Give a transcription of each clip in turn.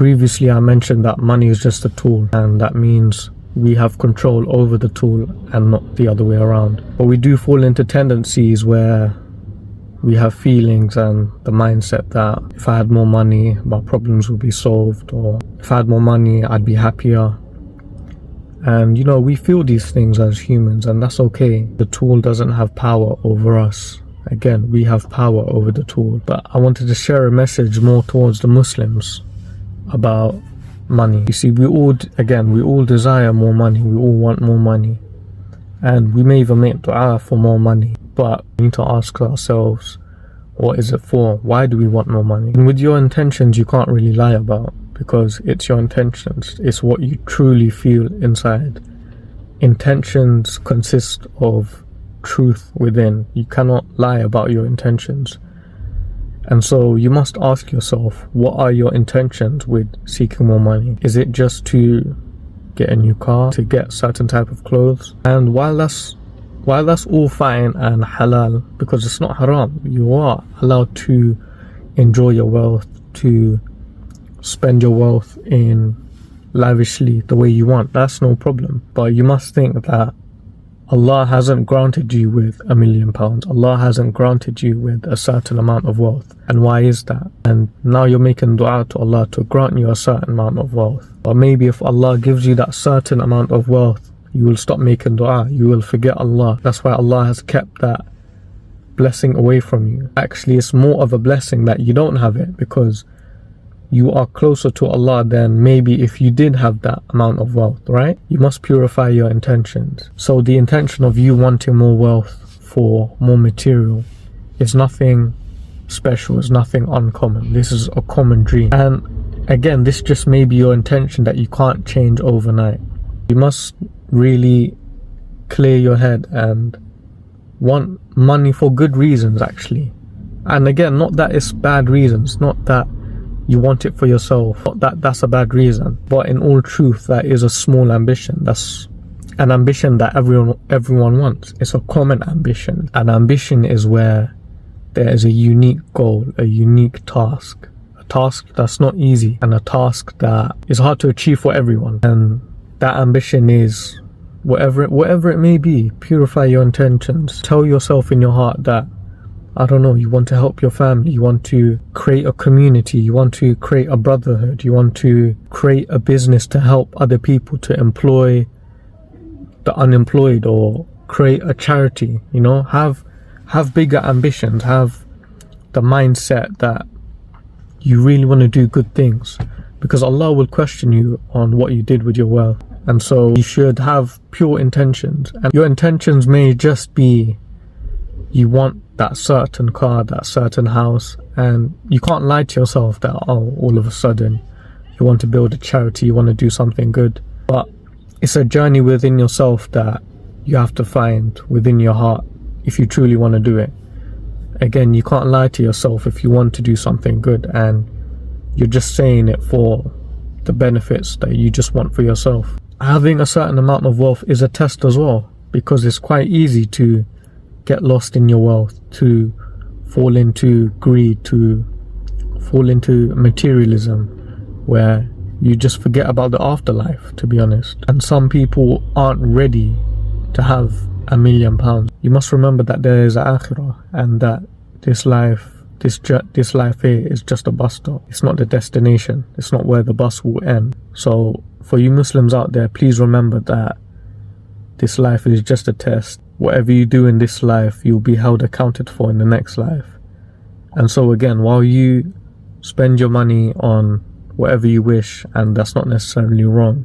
Previously I mentioned that money is just a tool, and that means we have control over the tool and not the other way around. But we do fall into tendencies where we have feelings and the mindset that if I had more money, my problems would be solved, or if I had more money, I'd be happier. And you know, we feel these things as humans, and that's okay. The tool doesn't have power over us. Again, we have power over the tool. But I wanted to share a message more towards the Muslims about money. You see, we all desire more money. We all want more money. And we may even make dua for more money. But we need to ask ourselves, what is it for? Why do we want more money? And with your intentions, you can't really lie about, because it's your intentions. It's what you truly feel inside. Intentions consist of truth within. You cannot lie about your intentions. And so you must ask yourself, what are your intentions with seeking more money? Is it just to get a new car, to get certain type of clothes? And while that's all fine and halal, because it's not haram, you are allowed to enjoy your wealth, to spend your wealth in lavishly the way you want. That's no problem. But you must think that Allah hasn't granted you with £1 million. Allah hasn't granted you with a certain amount of wealth. And why is that? And now you're making dua to Allah to grant you a certain amount of wealth. But maybe if Allah gives you that certain amount of wealth, you will stop making dua. You will forget Allah. That's why Allah has kept that blessing away from you. Actually, it's more of a blessing that you don't have it, because you are closer to Allah than maybe if you did have that amount of wealth, right? You must purify your intentions. So the intention of you wanting more wealth for more material is nothing special, it's nothing uncommon. This is a common dream. And again, this just may be your intention that you can't change overnight. You must really clear your head and want money for good reasons, actually. And again, not that it's bad reasons, not that you want it for yourself, not that that's a bad reason, but in all truth, that is a small ambition. That's an ambition that everyone wants. It's a common ambition. An ambition is where there is a unique goal, a unique task, a task that's not easy, and a task that is hard to achieve for everyone. And that ambition is whatever it may be. Purify your intentions. Tell yourself in your heart that, I don't know, you want to help your family, you want to create a community, you want to create a brotherhood, you want to create a business to help other people, to employ the unemployed, or create a charity. You know, have bigger ambitions, have the mindset that you really want to do good things, because Allah will question you on what you did with your wealth. And so you should have pure intentions, and your intentions may just be you want that certain car, that certain house, and you can't lie to yourself that, oh, all of a sudden you want to build a charity, you want to do something good. But it's a journey within yourself that you have to find within your heart if you truly want to do it. Again, you can't lie to yourself if you want to do something good and you're just saying it for the benefits that you just want for yourself. Having a certain amount of wealth is a test as well, because it's quite easy to get lost in your wealth, to fall into greed, to fall into materialism, where you just forget about the afterlife, to be honest. And some people aren't ready to have £1 million. You must remember that there is akhirah, and that this life here is just a bus stop. It's not the destination. It's not where the bus will end. So for you Muslims out there, please remember that this life is just a test. Whatever you do in this life, you'll be held accounted for in the next life. And so again, while you spend your money on whatever you wish, and that's not necessarily wrong,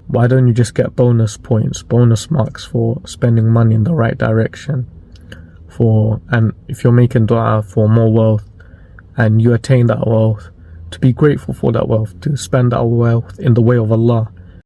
why don't you just get bonus points, bonus marks for spending money in the right direction? And if you're making dua for more wealth and you attain that wealth, to be grateful for that wealth, to spend that wealth in the way of Allah,